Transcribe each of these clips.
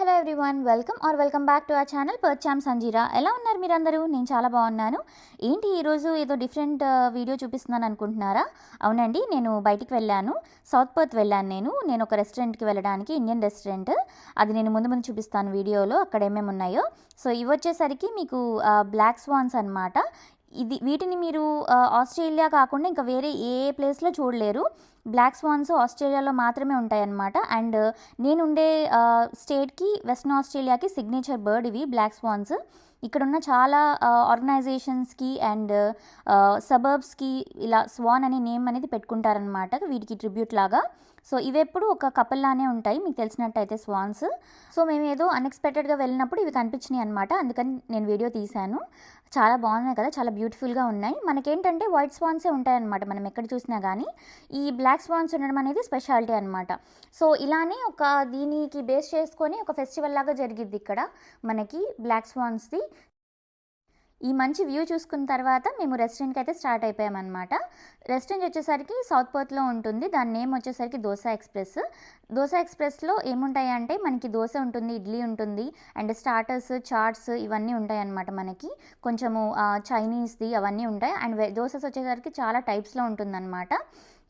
Hello everyone, welcome back to our channel పర్చామ్ సంజీరా. ఎలా ఉన్నారు మీరందరూ? నేను చాలా బాగున్నాను. ఏంటి ఈరోజు ఏదో డిఫరెంట్ వీడియో చూపిస్తున్నాను అనుకుంటున్నారా? అవునండి, నేను బయటికి వెళ్ళాను, సౌత్ పర్త్ వెళ్ళాను. నేను ఒక రెస్టారెంట్కి వెళ్ళడానికి, ఇండియన్ రెస్టారెంట్. అది నేను ముందు చూపిస్తాను వీడియోలో, అక్కడ ఏమేమి ఉన్నాయో. సో ఇవి వచ్చేసరికి మీకు బ్లాక్ స్వాన్స్ అనమాట. వీటిని మీరు ఆస్ట్రేలియా కాకుండా ఇంకా వేరే ఏ ప్లేస్లో చూడలేరు. బ్లాక్ స్వాన్స్ ఆస్ట్రేలియాలో మాత్రమే ఉంటాయన్నమాట. అండ్ నేనుండే స్టేట్కి, వెస్ట్రన్ ఆస్ట్రేలియాకి సిగ్నేచర్ బర్డ్ ఇవి బ్లాక్ స్వాన్స్. ఇక్కడున్న చాలా ఆర్గనైజేషన్స్కి అండ్ సబర్బ్స్కి ఇలా స్వాన్ అనే నేమ్ అనేది పెట్టుకుంటారనమాట, వీటికి ట్రిబ్యూట్ లాగా. సో ఇవి ఎప్పుడు ఒక కపుల్ లానే ఉంటాయి, మీకు తెలిసినట్టయితే స్వాన్స్. సో మేము ఏదో అన్ఎక్స్పెక్టెడ్గా వెళ్ళినప్పుడు ఇవి కనిపించినాయి అనమాట, అందుకని నేను వీడియో తీశాను. చాలా బాగున్నాయి కదా, చాలా బ్యూటిఫుల్గా ఉన్నాయి. మనకేంటంటే వైట్ స్వాన్సే ఉంటాయన్నమాట మనం ఎక్కడ చూసినా కానీ. ఈ బ్లాక్ స్వాన్స్ ఉండడం అనేది స్పెషాలిటీ అనమాట. సో ఇలానే దీనికి బేస్ చేసుకొని ఒక ఫెస్టివల్ లాగా జరిగిద్ది ఇక్కడ మనకి బ్లాక్ స్వాన్స్ది. ఈ మంచి వ్యూ చూసుకున్న తర్వాత మేము రెస్టారెంట్కి అయితే స్టార్ట్ అయిపోయామన్నమాట. రెస్టారెంట్ వచ్చేసరికి సౌత్ పర్త్లో ఉంటుంది. దాని నేమ్ వచ్చేసరికి దోసా ఎక్స్ప్రెస్. దోసా ఎక్స్ప్రెస్లో ఏముంటాయి అంటే మనకి దోశ ఉంటుంది, ఇడ్లీ ఉంటుంది, అండ్ స్టార్టర్స్, చాట్స్ ఇవన్నీ ఉంటాయి అన్నమాట. మనకి కొంచెము చైనీస్ది అవన్నీ ఉంటాయి. అండ్ దోసెస్ వచ్చేసరికి చాలా టైప్స్లో ఉంటుందన్నమాట.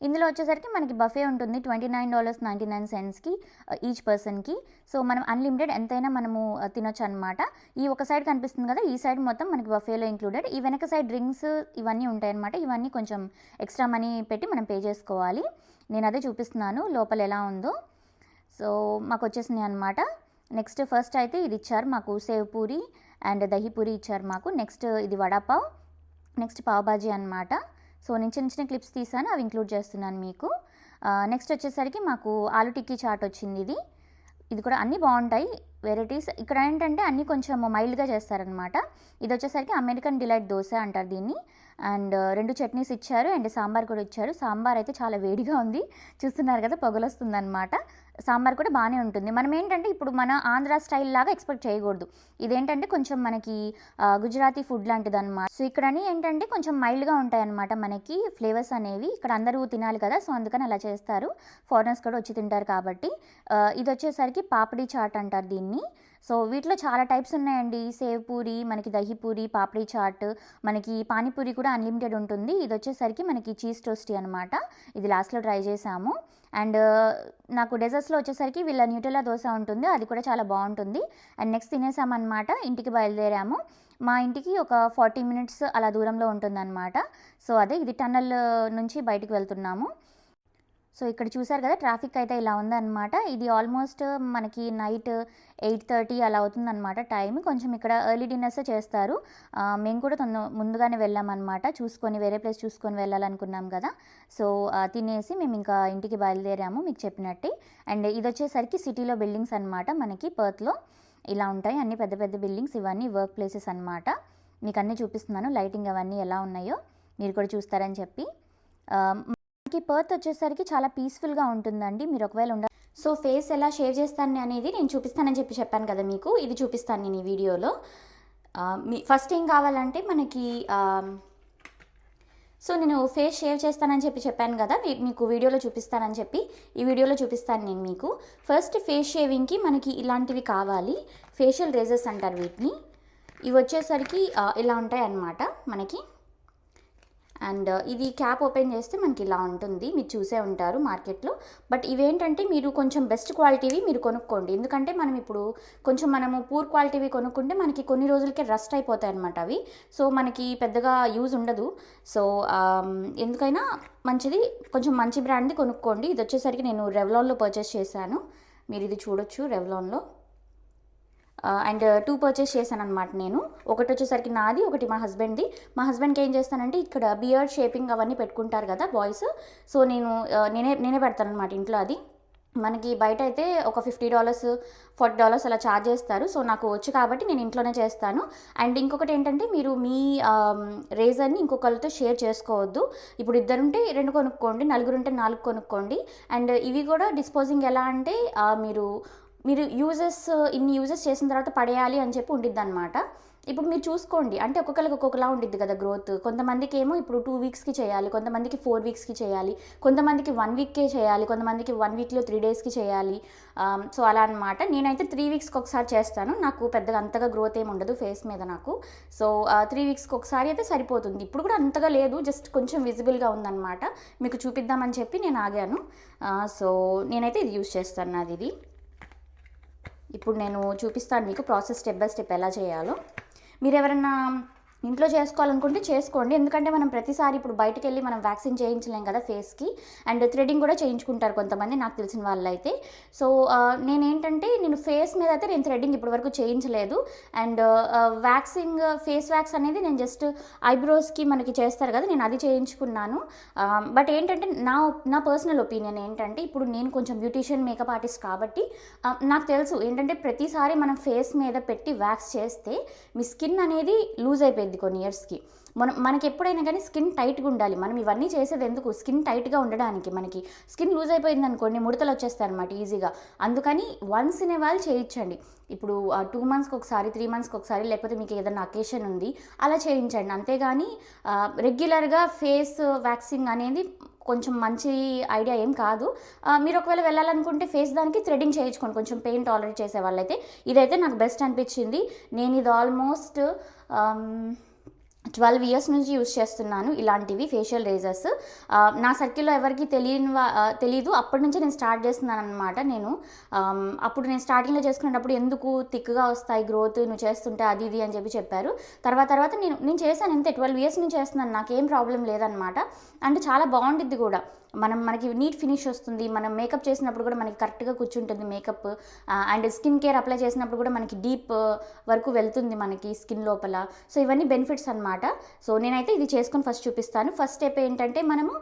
ఇందులో వచ్చేసరికి మనకి బఫే ఉంటుంది $29.99కి ఈచ్ పర్సన్కి. సో మనం అన్లిమిటెడ్ ఎంతైనా మనము తినొచ్చు అనమాట. ఈ ఒక సైడ్ కనిపిస్తుంది కదా, ఈ సైడ్ మొత్తం మనకి బఫేలో ఇంక్లూడెడ్. ఈ వెనక సైడ్ డ్రింక్స్ ఇవన్నీ ఉంటాయన్నమాట. ఇవన్నీ కొంచెం ఎక్స్ట్రా మనీ పెట్టి మనం పే చేసుకోవాలి. నేను అదే చూపిస్తున్నాను లోపల ఎలా ఉందో. సో మాకు వచ్చేసినాయి అనమాట. నెక్స్ట్ ఫస్ట్ అయితే ఇది ఇచ్చారు మాకు, సేవ్ పూరి అండ్ దహి పూరి ఇచ్చారు మాకు. నెక్స్ట్ ఇది వడాపావ్, నెక్స్ట్ పావ్ బాజీ అనమాట. సో నేను చిన్న చిన్న క్లిప్స్ తీసాను, అవి ఇంక్లూడ్ చేస్తున్నాను మీకు. నెక్స్ట్ వచ్చేసరికి మాకు ఆలు టిక్కీ చాట్ వచ్చింది. ఇది కూడా అన్నీ బాగుంటాయి వెరైటీస్. ఇక్కడ ఏంటంటే అన్నీ కొంచెం మైల్డ్గా చేస్తారనమాట. ఇది వచ్చేసరికి అమెరికన్ డిలైట్ దోశ అంటారు దీన్ని. అండ్ 2 చట్నీస్ ఇచ్చారు అండ్ సాంబార్ కూడా ఇచ్చారు. సాంబార్ అయితే చాలా వేడిగా ఉంది, చూస్తున్నారు కదా, పొగలొస్తుంది అనమాట. సాంబార్ కూడా బాగానే ఉంటుంది. మనం ఏంటంటే ఇప్పుడు మన ఆంధ్ర స్టైల్ లాగా ఎక్స్పెక్ట్ చేయకూడదు. ఇదేంటంటే కొంచెం మనకి గుజరాతీ ఫుడ్ లాంటిది అనమాట. సో ఇక్కడని ఏంటంటే కొంచెం మైల్డ్గా ఉంటాయి అనమాట మనకి ఫ్లేవర్స్ అనేవి. ఇక్కడ అందరూ తినాలి కదా, సో అందుకని అలా చేస్తారు. ఫారినర్స్ కూడా వచ్చి తింటారు కాబట్టి. ఇది వచ్చేసరికి పాపడీ చాట్ అంటారు దీన్ని. సో వీటిలో చాలా టైప్స్ ఉన్నాయండి. సేవ్ పూరి, మనకి దహి పూరి, పాపడీ చాట్, మనకి పానీపూరి కూడా అన్లిమిటెడ్ ఉంటుంది. ఇది వచ్చేసరికి మనకి చీజ్ టోస్టీ అనమాట. ఇది లాస్ట్లో ట్రై చేసాము. అండ్ నాకు డెజర్ట్స్లో వచ్చేసరికి వీళ్ళ న్యూటెల్లా దోశ ఉంటుంది, అది కూడా చాలా బాగుంటుంది. అండ్ నెక్స్ట్ తినేసామన్నమాట, ఇంటికి బయలుదేరాము. మా ఇంటికి ఒక 40 minutes అలా దూరంలో ఉంటుందన్నమాట. సో అదే ఇది టన్నల్ నుంచి బయటికి వెళ్తున్నాము. సో ఇక్కడ చూసారు కదా, ట్రాఫిక్ అయితే ఇలా ఉందన్నమాట. ఇది ఆల్మోస్ట్ మనకి నైట్ 8:30 అలా అవుతుందన్నమాట టైం. కొంచెం ఇక్కడ ఎర్లీ డిన్నర్స్ చేస్తారు. మేము కూడా ముందుగానే వెళ్ళామన్నమాట, చూసుకొని వేరే ప్లేస్ చూసుకొని వెళ్ళాలనుకున్నాం కదా. సో తినేసి మేము ఇంకా ఇంటికి బయలుదేరాము మీకు చెప్పినట్టే. అండ్ ఇది వచ్చేసరికి సిటీలో బిల్డింగ్స్ అనమాట. మనకి పర్త్లో ఇలా ఉంటాయి అన్ని పెద్ద పెద్ద బిల్డింగ్స్. ఇవన్నీ వర్క్ ప్లేసెస్ అనమాట. మీకు అన్నీ చూపిస్తున్నాను, లైటింగ్ అవన్నీ ఎలా ఉన్నాయో మీరు కూడా చూస్తారని చెప్పి. మనకి పర్త్ వచ్చేసరికి చాలా పీస్ఫుల్గా ఉంటుందండి. మీరు ఒకవేళ సో ఫేస్ ఎలా షేవ్ చేస్తాను అనేది నేను చూపిస్తానని చెప్పాను కదా మీకు. ఇది చూపిస్తాను నేను ఈ వీడియోలో. ఫస్ట్ ఏం కావాలంటే మనకి సో నేను ఫేస్ షేవ్ చేస్తానని చెప్పాను కదా మీకు, వీడియోలో చూపిస్తానని చెప్పి ఈ వీడియోలో చూపిస్తాను నేను మీకు. ఫస్ట్ ఫేస్ షేవింగ్కి మనకి ఇలాంటివి కావాలి, ఫేషియల్ రేజర్స్ అంటారు వీటిని. ఇవి వచ్చేసరికి ఇలా ఉంటాయి అన్నమాట మనకి. అండ్ ఇది క్యాప్ ఓపెన్ చేస్తే మనకి ఇలా ఉంటుంది, మీరు చూసే ఉంటారు మార్కెట్లో. బట్ ఇవేంటంటే మీరు కొంచెం బెస్ట్ క్వాలిటీవి మీరు కొనుక్కోండి. ఎందుకంటే మనము పూర్ క్వాలిటీవి కొనుక్కుంటే మనకి కొన్ని రోజులకే రస్ట్ అయిపోతాయి అన్నమాట అవి. సో మనకి పెద్దగా యూజ్ ఉండదు. సో ఎందుకైనా మంచిది కొంచెం మంచి బ్రాండ్ది కొనుక్కోండి. ఇది వచ్చేసరికి నేను రెవ్లాన్లో పర్చేస్ చేశాను, మీరు ఇది చూడొచ్చు రెవ్లాన్లో. అండ్ 2 పర్చేస్ చేశాను అనమాట నేను. ఒకటి వచ్చేసరికి నాది, ఒకటి మా హస్బెండ్ది. మా హస్బెండ్కి ఏం చేస్తానంటే ఇక్కడ బియర్డ్ షేపింగ్ అవన్నీ పెట్టుకుంటారు కదా బాయ్స్. సో నేనే పెడతాను అనమాట ఇంట్లో. అది మనకి బయట అయితే ఒక $50 $40 అలా ఛార్జ్ చేస్తారు. సో నాకు వచ్చు కాబట్టి నేను ఇంట్లోనే చేస్తాను. అండ్ ఇంకొకటి ఏంటంటే మీరు మీ రేజర్ని ఇంకొకరితో షేర్ చేసుకోవద్దు. ఇప్పుడు 2 ఉంటే 2 కొనుక్కోండి, 4 ఉంటే 4 కొనుక్కోండి. అండ్ ఇవి కూడా డిస్పోజింగ్ ఎలా అంటే మీరు ఇన్ని యూజెస్ చేసిన తర్వాత పడేయాలి అని చెప్పి ఉండిద్ది అనమాట. ఇప్పుడు మీరు చూసుకోండి, అంటే ఒక్కొక్కరికి ఒక్కొక్కలా ఉండిద్ది కదా గ్రోత్. కొంతమందికి ఏమో ఇప్పుడు 2 వీక్స్‌కి చేయాలి, కొంతమందికి 4 వీక్స్‌కి చేయాలి, కొంతమందికి 1 వీక్‌కే చేయాలి, కొంతమందికి 1 వీక్‌లో 3 డేస్‌కి చేయాలి. సో అలా అనమాట. నేనైతే 3 వీక్స్‌కి ఒకసారి చేస్తాను. నాకు పెద్దగా అంతగా గ్రోత్ ఏమి ఉండదు ఫేస్ మీద నాకు. సో 3 వీక్స్‌కి ఒకసారి అయితే సరిపోతుంది. ఇప్పుడు కూడా అంతగా లేదు, జస్ట్ కొంచెం విజిబుల్గా ఉందన్నమాట. మీకు చూపిద్దామని చెప్పి నేను ఆగాను. సో నేనైతే ఇది యూజ్ చేస్తాను, నాది ఇది. ఇప్పుడు నేను చూపిస్తాను మీకు ప్రాసెస్ స్టెప్ బై స్టెప్ ఎలా చేయాలో. మీరు ఎవరైనా ఇంట్లో చేసుకోవాలనుకుంటే చేసుకోండి, ఎందుకంటే మనం ప్రతిసారి ఇప్పుడు బయటకు వెళ్ళి మనం వ్యాక్సిన్ చేయించలేం కదా ఫేస్కి. అండ్ థ్రెడింగ్ కూడా చేయించుకుంటారు కొంతమంది, నాకు తెలిసిన వాళ్ళు అయితే. సో నేను ఫేస్ మీద అయితే నేను థ్రెడింగ్ ఇప్పటివరకు చేయించలేదు. అండ్ ఫేస్ వ్యాక్స్ అనేది నేను జస్ట్ ఐబ్రోస్కి మనకి చేస్తారు కదా, నేను అది చేయించుకున్నాను. బట్ ఏంటంటే నా పర్సనల్ ఒపీనియన్ ఏంటంటే, ఇప్పుడు నేను కొంచెం బ్యూటీషియన్ మేకప్ ఆర్టిస్ట్ కాబట్టి నాకు తెలుసు ఏంటంటే ప్రతిసారి మనం ఫేస్ మీద పెట్టి వ్యాక్స్ చేస్తే మీ స్కిన్ అనేది లూజ్ అయిపోయింది కొన్ని ఇయర్స్కి. మనకి ఎప్పుడైనా కానీ స్కిన్ టైట్గా ఉండాలి. మనం ఇవన్నీ చేసేది ఎందుకు, స్కిన్ టైట్గా ఉండడానికి. మనకి స్కిన్ లూజ్ అయిపోయింది అనుకోండి, ముడతలు వచ్చేస్తాయి అనమాట ఈజీగా. అందుకని వన్స్ ఇన్ ఏ వైల్ చేయించండి. ఇప్పుడు 2 మంత్స్కి ఒకసారి, 3 మంత్స్కి ఒకసారి, లేకపోతే మీకు ఏదైనా అకేషన్ ఉంది అలా చేయించండి. అంతేగాని రెగ్యులర్గా ఫేస్ వ్యాక్సింగ్ అనేది కొంచెం మంచి ఐడియా ఏం కాదు. మీరు ఒకవేళ వెళ్ళాలనుకుంటే ఫేస్ దానికి థ్రెడింగ్ చేయించుకోండి, కొంచెం పెయిన్ టాలరేట్ చేసే వాళ్ళైతే. ఇదైతే నాకు బెస్ట్ అనిపించింది. నేను ఇది ఆల్మోస్ట్ 12 ఇయర్స్ నుంచి యూస్ చేస్తున్నాను ఇలాంటివి ఫేషియల్ రేజర్స్. నా సర్కిల్లో ఎవరికి తెలీదు, అప్పటి నుంచి నేను స్టార్ట్ చేస్తున్నాను అనమాట. అప్పుడు నేను స్టార్టింగ్లో చేసుకునేటప్పుడు ఎందుకు థిక్గా వస్తాయి గ్రోత్ నువ్వు చేస్తుంటే అది ఇది అని చెప్పారు. తర్వాత నేను చేశాను, అంతే 12 ఇయర్స్ నుంచి చేస్తున్నాను, నాకేం ప్రాబ్లం లేదనమాట. అంటే చాలా బాగుంటుంది కూడా, మనకి నీట్ ఫినిష్ వస్తుంది. మనం మేకప్ చేసినప్పుడు కూడా మనకి కరెక్ట్గా కూర్చుంటుంది makeup. And skin care apply చేసినప్పుడు కూడా మనకి డీప్ వరకు వెళ్తుంది మనకి స్కిన్ లోపల. సో ఇవన్నీ బెనిఫిట్స్ అనమాట. సో నేనైతే ఇది చేసుకొని ఫస్ట్ చూపిస్తాను. ఫస్ట్ స్టెప్ ఏంటంటే, మనము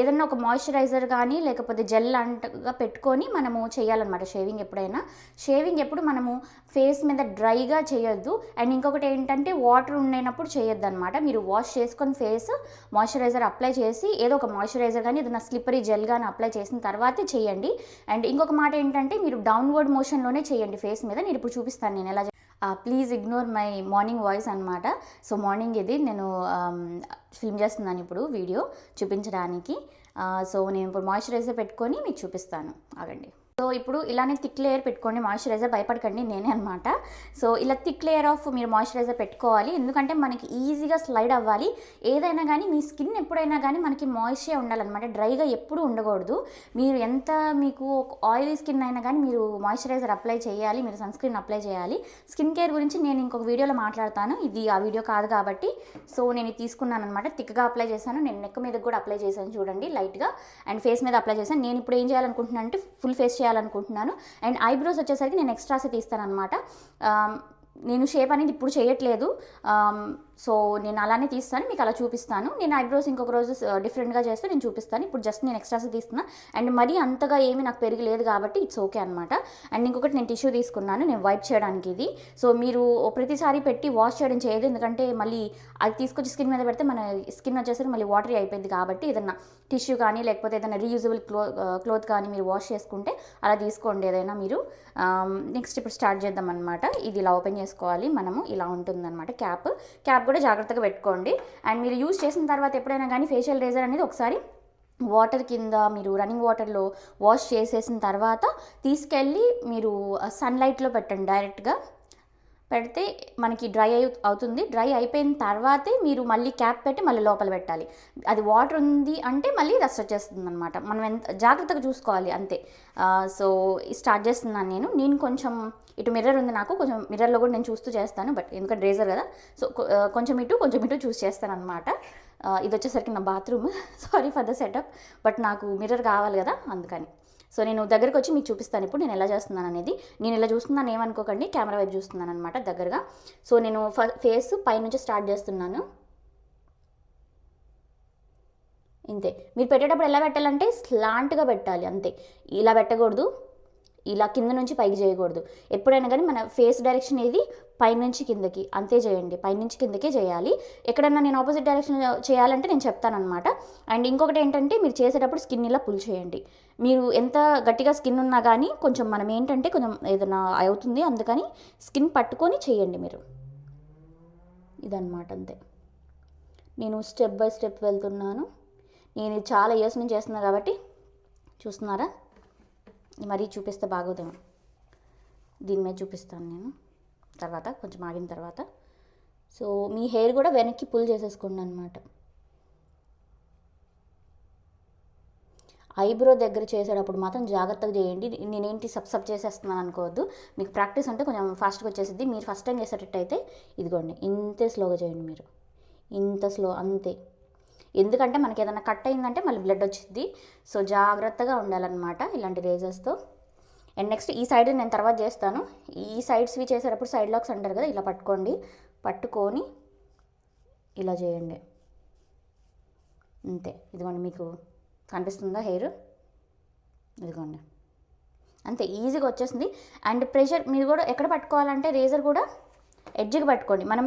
ఏదన్నా ఒక మాయిశ్చరైజర్ కానీ లేకపోతే జెల్ అంటగా పెట్టుకొని మనము చేయాలన్నమాట షేవింగ్ ఎప్పుడు మనము ఫేస్ మీద డ్రైగా చేయొద్దు. అండ్ ఇంకొకటి ఏంటంటే, వాటర్ ఉండేటప్పుడు చేయొద్దు అనమాట. మీరు వాష్ చేసుకొని ఫేస్ మాయిశ్చరైజర్ అప్లై చేసి, ఏదో ఒక మాయిశ్చరైజర్ కానీ ఏదైనా స్లిప్పరీ జెల్ కానీ అప్లై చేసిన తర్వాతే చేయండి. అండ్ ఇంకొక మాట ఏంటంటే, మీరు డౌన్వర్డ్ మోషన్లోనే చేయండి ఫేస్ మీద. నేను ఇప్పుడు చూపిస్తాను నేను ఎలా. Please ignore my morning voice అనమాట. సో మార్నింగ్ ఇది నేను ఫిల్మ్ చేస్తున్నాను ఇప్పుడు వీడియో చూపించడానికి. సో నేను ఇప్పుడు మాయిశ్చరైజర్ పెట్టుకొని మీకు చూపిస్తాను, ఆగండి. సో ఇప్పుడు ఇలానే థిక్ లేయర్ పెట్టుకోండి మాయిశ్చరైజర్, భయపడకండి నేనే అనమాట. సో ఇలా థిక్ లేయర్ ఆఫ్ మీరు మాయిశ్చరైజర్ పెట్టుకోవాలి, ఎందుకంటే మనకి ఈజీగా స్లైడ్ అవ్వాలి. ఏదైనా కానీ మీ స్కిన్ ఎప్పుడైనా కానీ మనకి మాయిశ్చర్ ఉండాలన్నమాట, డ్రైగా ఎప్పుడు ఉండకూడదు. మీరు ఎంత మీకు ఆయిలీ స్కిన్ అయినా కానీ మీరు మాయిశ్చరైజర్ అప్లై చేయాలి, మీరు సన్ స్క్రీన్ అప్లై చేయాలి. స్కిన్ కేర్ గురించి నేను ఇంకొక వీడియోలో మాట్లాడతాను, ఇది ఆ వీడియో కాదు కాబట్టి. సో నేను ఇది తీసుకున్నాను అనమాట, థిక్గా అప్లై చేశాను. నేను నెక్ మీద కూడా అప్లై చేశాను చూడండి లైట్గా, అండ్ ఫేస్ మీద అప్లై చేశాను. నేను ఇప్పుడు ఏం చేయాలనుకుంటున్నాను అంటే ఫుల్ ఫేస్ చేయాలనుకుంటున్నాను. అండ్ ఐబ్రోస్ వచ్చేసరికి నేను ఎక్స్ట్రాస్ తీస్తాను అనమాట. నేను షేప్ అనేది ఇప్పుడు చేయట్లేదు, సో నేను అలానే తీస్తాను, మీకు అలా చూపిస్తాను. నేను ఐబ్రోస్ ఇంకొక రోజు డిఫరెంట్గా చేస్తే నేను చూపిస్తాను. ఇప్పుడు జస్ట్ నేను ఎక్స్ట్రాస్ తీస్తున్నా. అండ్ మరీ అంతగా ఏమీ నాకు పెరగలేదు కాబట్టి ఇట్స్ ఓకే అనమాట. అండ్ ఇంకొకటి నేను టిష్యూ తీసుకున్నాను నేను వైప్ చేయడానికి ఇది. సో మీరు ప్రతిసారి పెట్టి వాష్ చేయడం చేయదు, ఎందుకంటే మళ్ళీ అది తీసుకొచ్చి స్కిన్ మీద పెడితే మన స్కిన్ వచ్చేసరికి మళ్ళీ వాటరీ అయిపోయింది. కాబట్టి ఏదైనా టిష్యూ కానీ లేకపోతే ఏదైనా రీయూజబుల్ క్లోత్ కానీ మీరు వాష్ చేసుకుంటే అలా తీసుకోండి ఏదైనా మీరు. నెక్స్ట్ ఇప్పుడు స్టార్ట్ చేద్దాం అనమాట. ఇది ఇలా ఓపెన్ చేసుకోవాలి మనము, ఇలా ఉంటుందన్నమాట. క్యాప్ కూడా జాగ్రత్తగా పెట్టుకోండి. అండ్ మీరు యూజ్ చేసిన తర్వాత ఎప్పుడైనా కానీ ఫేషియల్ రేజర్ అనేది ఒకసారి వాటర్ కింద మీరు రన్నింగ్ వాటర్లో వాష్ చేసేసిన తర్వాత తీసుకెళ్ళి మీరు సన్లైట్లో పెట్టండి. డైరెక్ట్గా పెడితే మనకి డ్రై అవుతుంది. డ్రై అయిపోయిన తర్వాతే మీరు మళ్ళీ క్యాప్ పెట్టి మళ్ళీ లోపల పెట్టాలి. అది వాటర్ ఉంది అంటే మళ్ళీ రస్ట్ వచ్చేస్తుంది అనమాట. మనం ఎంత జాగ్రత్తగా చూసుకోవాలి అంతే. సో స్టార్ట్ చేస్తున్నాను నేను కొంచెం ఇటు మిర్రర్ ఉంది నాకు, కొంచెం మిర్రర్లో కూడా నేను చూస్తూ చేస్తాను, బట్ ఎందుకంటే రేజర్ కదా, సో కొంచెం ఇటు చూస్ చేస్తాను అనమాట. ఇది వచ్చేసరికి నా bathroom, sorry for the setup, but నాకు మిర్రర్ కావాలి కదా అందుకని. సో నేను దగ్గరకు వచ్చి మీకు చూపిస్తాను ఇప్పుడు నేను ఎలా చేస్తున్నాను అనేది. నేను ఇలా చూస్తున్నాను ఏమనుకోకండి, కెమెరా వైపు చూస్తున్నాను అనమాట దగ్గరగా. సో నేను ఫేస్ పైనుంచి స్టార్ట్ చేస్తున్నాను. ఇంతే, మీరు పెట్టేటప్పుడు ఎలా పెట్టాలంటే స్లాంట్గా పెట్టాలి అంతే, ఇలా పెట్టకూడదు, ఇలా కింద నుంచి పైకి చేయకూడదు. ఎప్పుడైనా కానీ మన ఫేస్ డైరెక్షన్ ఏది పైనుంచి కిందకి అంతే చేయండి, పైనుంచి కిందకే చేయాలి. ఎక్కడన్నా నేను ఆపోజిట్ డైరెక్షన్ చేయాలంటే నేను చెప్తానమాట. అండ్ ఇంకొకటి ఏంటంటే, మీరు చేసేటప్పుడు స్కిన్ ఇలా పుల్ చేయండి. మీరు ఎంత గట్టిగా స్కిన్ ఉన్నా కానీ కొంచెం మనం ఏంటంటే కొంచెం ఏదైనా అవుతుంది, అందుకని స్కిన్ పట్టుకొని చేయండి మీరు. ఇదన్నమాట అంతే. నేను స్టెప్ బై స్టెప్ వెళ్తున్నాను. నేను ఇది చాలా ఇయర్స్ నుంచి చేస్తున్నా కాబట్టి చూస్తున్నారా, మరీ చూపిస్తే బాగోదేమో, దీని మీద చూపిస్తాను నేను తర్వాత, కొంచెం ఆగిన తర్వాత. సో మీ హెయిర్ కూడా వెనక్కి పుల్ చేసేసుకోండి అనమాట. ఐబ్రో దగ్గర చేసేటప్పుడు మాత్రం జాగ్రత్తగా చేయండి. నేనేంటి సబ్ చేసేస్తున్నాను అనుకోవద్దు. మీకు ప్రాక్టీస్ ఉంటే కొంచెం ఫాస్ట్గా వచ్చేసిద్ది. మీరు ఫస్ట్ టైం చేసేటట్టయితే ఇదిగోండి ఇంతే స్లోగా చేయండి మీరు, ఇంత స్లో అంతే. ఎందుకంటే మనకి ఏదైనా కట్ అయిందంటే మళ్ళీ బ్లడ్ వచ్చింది. సో జాగ్రత్తగా ఉండాలన్నమాట ఇలాంటి రేజర్స్తో. అండ్ నెక్స్ట్ ఈ సైడ్ నేను తర్వాత చేస్తాను. ఈ సైడ్స్వి చేసేటప్పుడు సైడ్ లాక్స్ అంటారు కదా, ఇలా పట్టుకోండి, పట్టుకొని ఇలా చేయండి అంతే. ఇదిగోండి మీకు కనిపిస్తుందా హెయిర్, ఇదిగోండి అంతే ఈజీగా వచ్చేసింది. అండ్ ప్రెషర్ మీరు కూడా ఎక్కడ పట్టుకోవాలంటే రేజర్ కూడా ఎడ్జ్కి పట్టుకోండి. మనం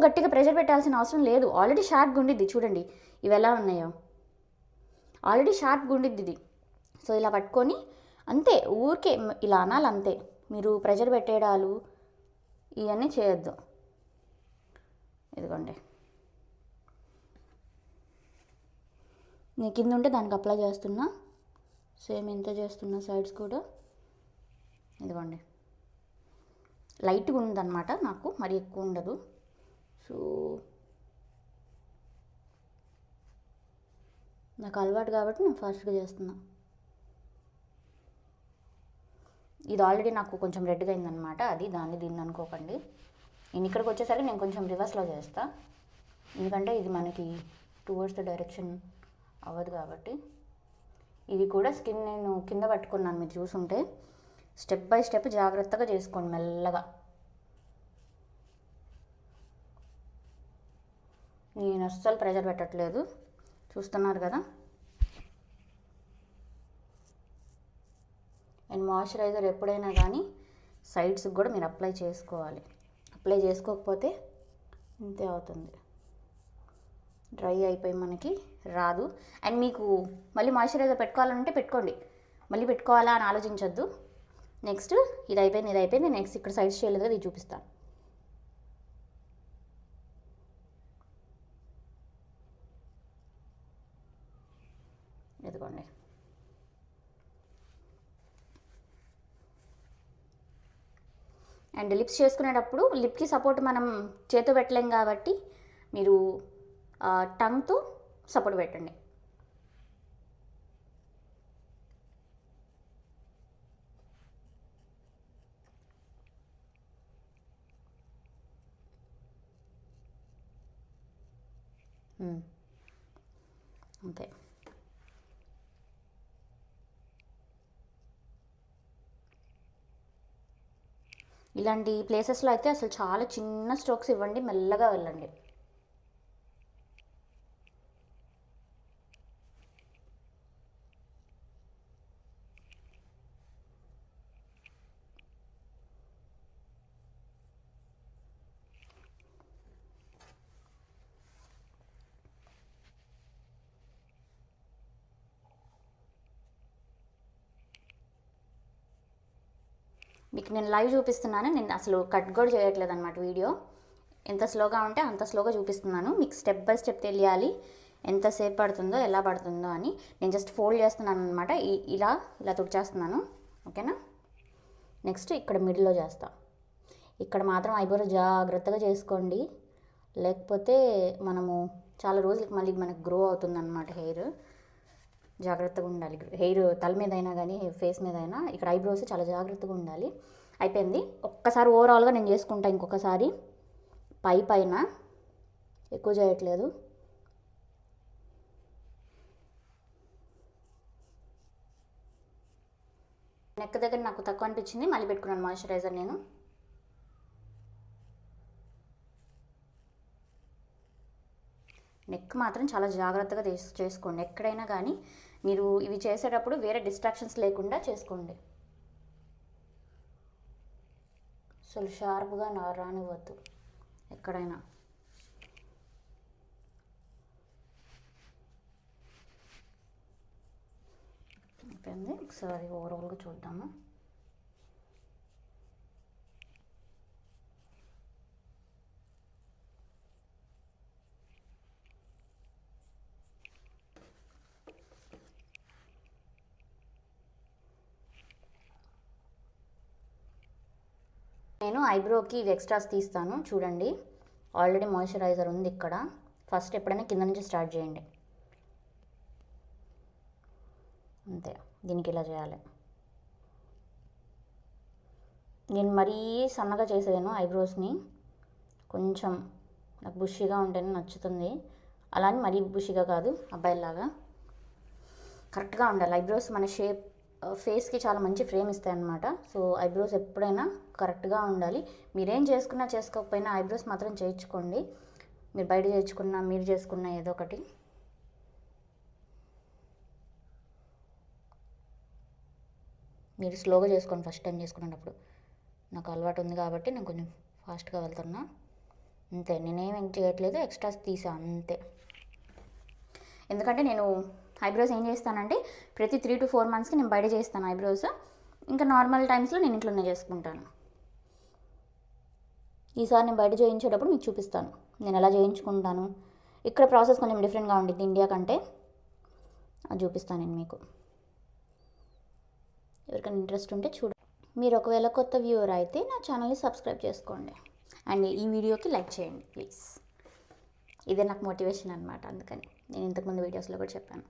గట్టిగా ప్రెషర్ పెట్టాల్సిన అవసరం లేదు. ఆల్రెడీ షార్ప్గా ఉండిద్ది, చూడండి ఇవి ఎలా ఉన్నాయో, ఆల్రెడీ షార్ప్గా ఉండిద్ది ఇది. సో ఇలా పట్టుకొని అంతే, ఊరికే ఇలా అనాలి అంతే. మీరు ప్రెషర్ పెట్టేయడాలు ఇవన్నీ చేయొద్దు. ఇదిగోండి నేను కింద ఉంటే దానికి అప్లై చేస్తున్నా, సేమ్ ఇంత చేస్తున్నా సైడ్స్ కూడా. ఇదిగోండి లైట్గా ఉందన్నమాట, నాకు మరి ఎక్కువ ఉండదు. సో నాకు అలవాటు కాబట్టి నేను ఫాస్ట్గా చేస్తున్నా. ఇది ఆల్రెడీ నాకు కొంచెం రెడ్గా అయిందనమాట, అది దీన్ని అనుకోకండి. నేను ఇక్కడికి వచ్చేసరికి నేను కొంచెం రివర్స్లో చేస్తా, ఎందుకంటే ఇది మనకి టువర్డ్స్ ద డైరెక్షన్ అవ్వదు కాబట్టి. ఇది కూడా స్కిన్ నేను కింద పట్టుకున్నాను, మీరు చూసుంటే. స్టెప్ బై స్టెప్ జాగ్రత్తగా చేసుకోండి మెల్లగా. నేను అస్సలు ప్రెషర్ పెట్టట్లేదు, చూస్తున్నారు కదా. అండ్ మాయిశ్చరైజర్ ఎప్పుడైనా కానీ సైడ్స్కి కూడా మీరు అప్లై చేసుకోవాలి. అప్లై చేసుకోకపోతే ఇంతే అవుతుంది, డ్రై అయిపోయి మనకి రాదు. అండ్ మీకు మళ్ళీ మాయిశ్చరైజర్ పెట్టుకోవాలంటే పెట్టుకోండి, మళ్ళీ పెట్టుకోవాలా అని ఆలోచించొద్దు. నెక్స్ట్ ఇది అయిపోయింది. నెక్స్ట్ ఇక్కడ సైడ్స్ చేయలేదు కదా, ఇది చూపిస్తాను. ఇదిగోండి అండ్ లిప్స్ చేసుకునేటప్పుడు లిప్కి సపోర్ట్ మనం చేతితో పెట్టలేం కాబట్టి మీరు టంగ్తో సపోర్ట్ పెట్టండి. అంతే. ఇలాంటి ప్లేసెస్లో అయితే అసలు చాలా చిన్న స్ట్రోక్స్ ఇవ్వండి, మెల్లగా వెళ్ళండి. మీకు నేను లైవ్ చూపిస్తున్నాను, నేను అసలు కట్ కూడా చేయట్లేదు అనమాట వీడియో. ఎంత స్లోగా ఉంటే అంత స్లోగా చూపిస్తున్నాను, మీకు స్టెప్ బై స్టెప్ తెలియాలి ఎంతసేపు పడుతుందో ఎలా పడుతుందో అని. నేను జస్ట్ ఫోల్డ్ చేస్తున్నాను అనమాట, ఇలా తుడిచేస్తున్నాను, ఓకేనా. నెక్స్ట్ ఇక్కడ మిడిల్లో చేస్తా. ఇక్కడ మాత్రం ఐబ్రో జాగ్రత్తగా చేసుకోండి, లేకపోతే మనము చాలా రోజులకి మళ్ళీ మనకు గ్రో అవుతుందన్నమాట హెయిర్. జాగ్రత్తగా ఉండాలి, హెయిర్ తల మీద అయినా కానీ ఫేస్ మీద అయినా, ఇక్కడ ఐబ్రోస్ చాలా జాగ్రత్తగా ఉండాలి. అయిపోయింది. ఒక్కసారి ఓవరాల్గా నేను చేసుకుంటా, ఇంకొకసారి పైన ఎక్కువ చేయట్లేదు. నెక్ దగ్గర నాకు తక్కువ అనిపించింది, మళ్ళీ పెట్టుకున్నాను మాయిశ్చరైజర్ నేను. నెక్ మాత్రం చాలా జాగ్రత్తగా చేసుకోండి ఎక్కడైనా కానీ. మీరు ఇవి చేసేటప్పుడు వేరే డిస్ట్రాక్షన్స్ లేకుండా చేసుకోండి, అసలు షార్ప్గా రానివ్వద్దు ఎక్కడైనా. అయిపోయింది. ఒకసారి ఓవరాల్గా చూద్దాము. నేను ఐబ్రోకి ఇవి ఎక్స్ట్రాస్ తీస్తాను చూడండి. ఆల్రెడీ మాయిశ్చరైజర్ ఉంది ఇక్కడ. ఫస్ట్ ఎప్పుడైనా కింద నుంచి స్టార్ట్ చేయండి. అంతే, దీనికి ఇలా చేయాలి. నేను మరీ సన్నగా చేసేదాను ఐబ్రోస్ని, కొంచెం నాకు బుషిగా ఉంటేనే నచ్చుతుంది. అలా అని మరీ బుషిగా కాదు, అబ్బాయిలాగా కరెక్ట్గా ఉండాలి ఐబ్రోస్. మన షేప్ ఫేస్కి చాలా మంచి ఫ్రేమ్ ఇస్తాయి అన్నమాట. సో ఐబ్రోస్ ఎప్పుడైనా కరెక్ట్గా ఉండాలి. మీరేం చేసుకున్నా చేసుకోకపోయినా ఐబ్రోస్ మాత్రం చేయించుకోండి. మీరు బయట చేయించుకున్నా మీరు చేసుకున్నా ఏదో ఒకటి. మీరు స్లోగా చేసుకోండి ఫస్ట్ టైం చేసుకునేటప్పుడు. నాకు అలవాటు ఉంది కాబట్టి నేను కొంచెం ఫాస్ట్గా వెళ్తున్నా. అంతే, నేనేం చేయట్లేదు, ఎక్స్ట్రాస్ తీసా అంతే. ఎందుకంటే నేను ఐబ్రోస్ ఏం చేస్తానంటే ప్రతి 3 to 4 monthsకి నేను బయట చేస్తాను ఐబ్రోస్. ఇంకా నార్మల్ టైమ్స్లో నేను ఇంట్లోనే చేసుకుంటాను. ఈసారి నేను బయట చేయించేటప్పుడు మీకు చూపిస్తాను నేను ఎలా చేయించుకుంటాను. ఇక్కడ ప్రాసెస్ కొంచెం డిఫరెంట్గా ఉండిద్ది ఇండియా కంటే, అది చూపిస్తాను నేను మీకు. ఎవరికైనా ఇంట్రెస్ట్ ఉంటే చూడండి. మీరు ఒకవేళ కొత్త వ్యూవర్ అయితే నా ఛానల్ని సబ్స్క్రైబ్ చేసుకోండి అండ్ ఈ వీడియోకి లైక్ చేయండి ప్లీజ్. ఇదే నాకు మోటివేషన్ అనమాట. అందుకని నేను ఇంతకుముందు వీడియోస్లో కూడా చెప్పాను.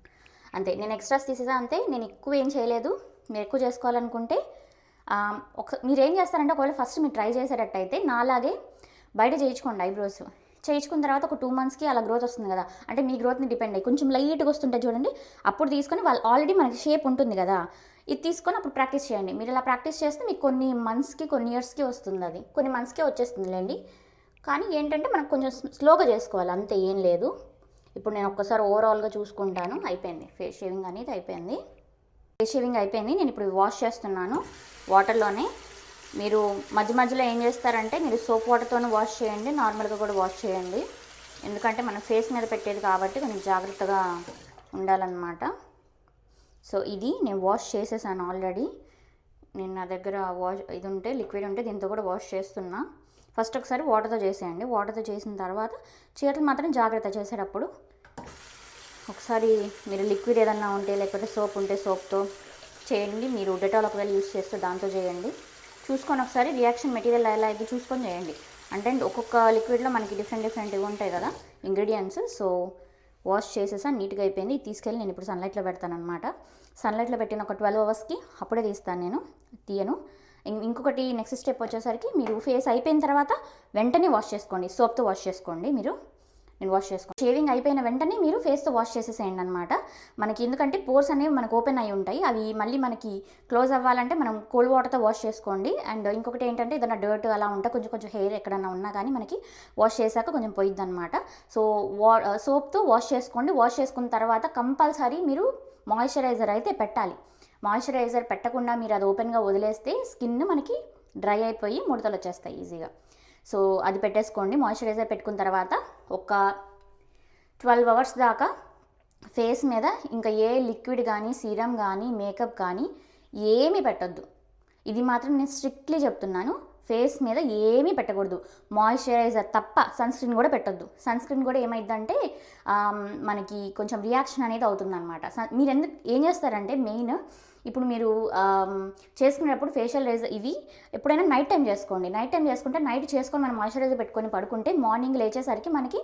అంతే, నేను ఎక్స్ట్రాస్ తీసేసా అంతే. నేను ఎక్కువ ఏం చేయలేదు. మీరు ఎక్కువ చేసుకోవాలనుకుంటే మీరు ఏం చేస్తారంటే ఒకవేళ ఫస్ట్ మీరు ట్రై చేసేటట్టయితే నాలాగే బయట చేయించుకోండి ఐబ్రోస్. చేయించుకున్న తర్వాత ఒక 2 monthsకి అలా గ్రోత్ వస్తుంది కదా, అంటే మీ గ్రోత్ని డిపెండ్ అయ్యి కొంచెం లైట్గా వస్తుంటే చూడండి, అప్పుడు తీసుకొని వాళ్ళు ఆల్రెడీ మనకి షేప్ ఉంటుంది కదా, ఇది తీసుకొని అప్పుడు ప్రాక్టీస్ చేయండి. మీరు ఇలా ప్రాక్టీస్ చేస్తే మీకు కొన్ని మంత్స్కి కొన్ని ఇయర్స్కి వస్తుంది. అది కొన్ని మంత్స్కే వచ్చేస్తుందిలేండి. కానీ ఏంటంటే మనకు కొంచెం స్లోగా చేసుకోవాలి, అంతే, ఏం లేదు. ఇప్పుడు నేను ఒక్కసారి ఓవరాల్గా చూసుకుంటాను. అయిపోయింది ఫేస్ షేవింగ్ అనేది అయిపోయింది. ఫేస్ షేవింగ్ అయిపోయింది. నేను ఇప్పుడు వాష్ చేస్తున్నాను వాటర్లోనే. మీరు మధ్య మధ్యలో ఏం చేస్తారంటే మీరు సోప్ వాటర్తోనే వాష్ చేయండి, నార్మల్గా కూడా వాష్ చేయండి. ఎందుకంటే మన ఫేస్ మీద పెట్టేది కాబట్టి కొంచెం జాగ్రత్తగా ఉండాలన్నమాట. సో ఇది నేను వాష్ చేసేసాను ఆల్రెడీ. నేను నా దగ్గర ఇది ఉంటే లిక్విడ్ ఉంటే దీంతో కూడా వాష్ చేస్తున్నా. ఫస్ట్ ఒకసారి వాటర్తో చేసేయండి. వాటర్తో చేసిన తర్వాత చేతులు మాత్రం జాగ్రత్త చేసేటప్పుడు ఒకసారి మీరు లిక్విడ్ ఏదన్నా ఉంటే లేకపోతే సోప్ ఉంటే సోప్తో చేయండి. మీరు డెటాల్ ఒకవేళ యూస్ చేస్తే దాంతో చేయండి. చూసుకొని ఒకసారి రియాక్షన్ మెటీరియల్ ఎలా అయితే చూసుకొని చేయండి. అంటే ఒక్కొక్క లిక్విడ్లో మనకి డిఫరెంట్ ఇవి ఉంటాయి కదా ఇంగ్రీడియంట్స్. సో వాష్ చేసేసా, నీట్గా అయిపోయింది. తీసుకెళ్ళి నేను ఇప్పుడు సన్లైట్లో పెడతాను అనమాట. సన్లైట్లో పెట్టిన ఒక 12 hours అప్పుడే తీస్తాను, నేను తీయను. ఇంకొకటి నెక్స్ట్ స్టెప్ వచ్చేసరికి మీరు ఫేస్ అయిపోయిన తర్వాత వెంటనే వాష్ చేసుకోండి, సోప్తో వాష్ చేసుకోండి. నేను వాష్ చేసుకోండి. షేవింగ్ అయిపోయిన వెంటనే మీరు ఫేస్తో వాష్ చేసేసేయండి అనమాట. మనకి ఎందుకంటే పోర్స్ అనేవి మనకు ఓపెన్ అయి ఉంటాయి, అవి మళ్ళీ మనకి క్లోజ్ అవ్వాలంటే మనం కోల్డ్ వాటర్తో వాష్ చేసుకోండి. అండ్ ఇంకొకటి ఏంటంటే ఏదైనా డర్ట్ అలా ఉంటే కొంచెం హెయిర్ ఎక్కడన్నా ఉన్నా కానీ మనకి వాష్ చేశాక కొంచెం పోయిద్ది అనమాట. సో సోప్తో వాష్ చేసుకోండి. వాష్ చేసుకున్న తర్వాత కంపల్సరీ మీరు మాయిశ్చరైజర్ అయితే పెట్టాలి. మాయిశ్చరైజర్ పెట్టకుండా మీరు అది ఓపెన్గా వదిలేస్తే స్కిన్ మనకి డ్రై అయిపోయి ముడతలు వచ్చేస్తాయి ఈజీగా. సో అది పెట్టేసుకోండి. మాయిశ్చరైజర్ పెట్టుకున్న తర్వాత ఒక 12 hours దాకా ఫేస్ మీద ఇంకా ఏ లిక్విడ్ కానీ సీరం కానీ మేకప్ కానీ ఏమీ పెట్టొద్దు. ఇది మాత్రం నేను స్ట్రిక్ట్లీ చెప్తున్నాను. ఫేస్ మీద ఏమీ పెట్టకూడదు, మాయిశ్చరైజర్ తప్ప. సన్ స్క్రీన్ కూడా పెట్టొద్దు. సన్ స్క్రీన్ కూడా ఏమైందంటే మనకి కొంచెం రియాక్షన్ అనేది అవుతుందన్నమాట. మీరు ఏం చేస్తారంటే మెయిన్ ఇప్పుడు మీరు చేసుకునేటప్పుడు ఫేషియల్ రైజర్ ఇవి ఎప్పుడైనా నైట్ టైం చేసుకోండి. నైట్ టైం చేసుకుంటే నైట్ చేసుకొని మనం మాయిశ్చరైజర్ పెట్టుకొని పడుకుంటే మార్నింగ్ లేచేసరికి మనకి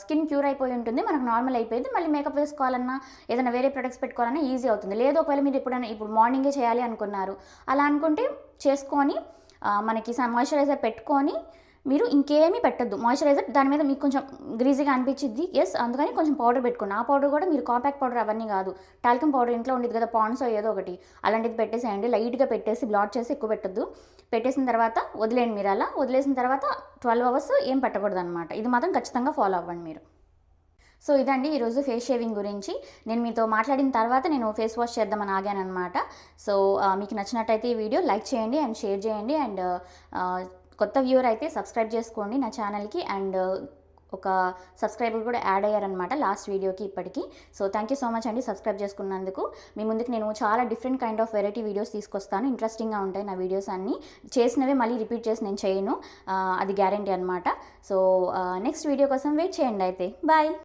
స్కిన్ క్యూర్ అయిపోయి ఉంటుంది, మనకు నార్మల్ అయిపోయింది. మళ్ళీ మేకప్ వేసుకోవాలన్నా ఏదైనా వేరే ప్రొడక్ట్స్ పెట్టుకోవాలన్నా ఈజీ అవుతుంది. లేదు ఒకవేళ మీరు ఇప్పుడు మార్నింగే చేయాలి అనుకున్నారు, అలా అనుకుంటే చేసుకొని మనకి మాయిశ్చరైజర్ పెట్టుకొని మీరు ఇంకేమీ పెట్టద్దు. మాయిశ్చరైజర్ దాని మీద మీకు కొంచెం గ్రీజీగా అనిపించింది, ఎస్, అందుకని కొంచెం పౌడర్ పెట్టుకోండి. ఆ పౌడర్ కూడా మీరు కాంపాక్ట్ పౌడర్ అవన్నీ కాదు, టాల్కమ్ పౌడర్ ఇంట్లో ఉండేది కదా, పాండ్స్ ఏదో ఒకటి అలాంటిది పెట్టేసేయండి. లైట్గా పెట్టేసి బ్లాట్ చేసి ఎక్కువ పెట్టద్దు. పెట్టేసిన తర్వాత వదిలేయండి. మీరు అలా వదిలేసిన తర్వాత 12 hours ఏం పెట్టకూడదు అనమాట. ఇది మాత్రం ఖచ్చితంగా ఫాలో అవ్వండి మీరు. సో ఇదండి ఈరోజు ఫేస్ షేవింగ్ గురించి. నేను మీతో మాట్లాడిన తర్వాత నేను ఫేస్ వాష్ చేద్దామని ఆగాను అనమాట. సో మీకు నచ్చినట్టయితే ఈ వీడియో లైక్ చేయండి అండ్ షేర్ చేయండి. అండ్ కొత్త వ్యూవర్ అయితే సబ్స్క్రైబ్ చేసుకోండి నా ఛానల్కి. అండ్ ఒక సబ్స్క్రైబర్ కూడా యాడ్ అయ్యారనమాట లాస్ట్ వీడియోకి ఇప్పటికీ. So thank you so much అండి సబ్స్క్రైబ్ చేసుకున్నందుకు. మీ ముందుకు నేను చాలా different kind of variety videos తీసుకొస్తాను. ఇంట్రెస్టింగ్గా ఉంటాయి నా వీడియోస్ అన్నీ. చేసినవే మళ్ళీ రిపీట్ చేసి నేను చేయను, అది గ్యారంటీ అనమాట. సో నెక్స్ట్ వీడియో కోసం వెయిట్ చేయండి అయితే. బాయ్.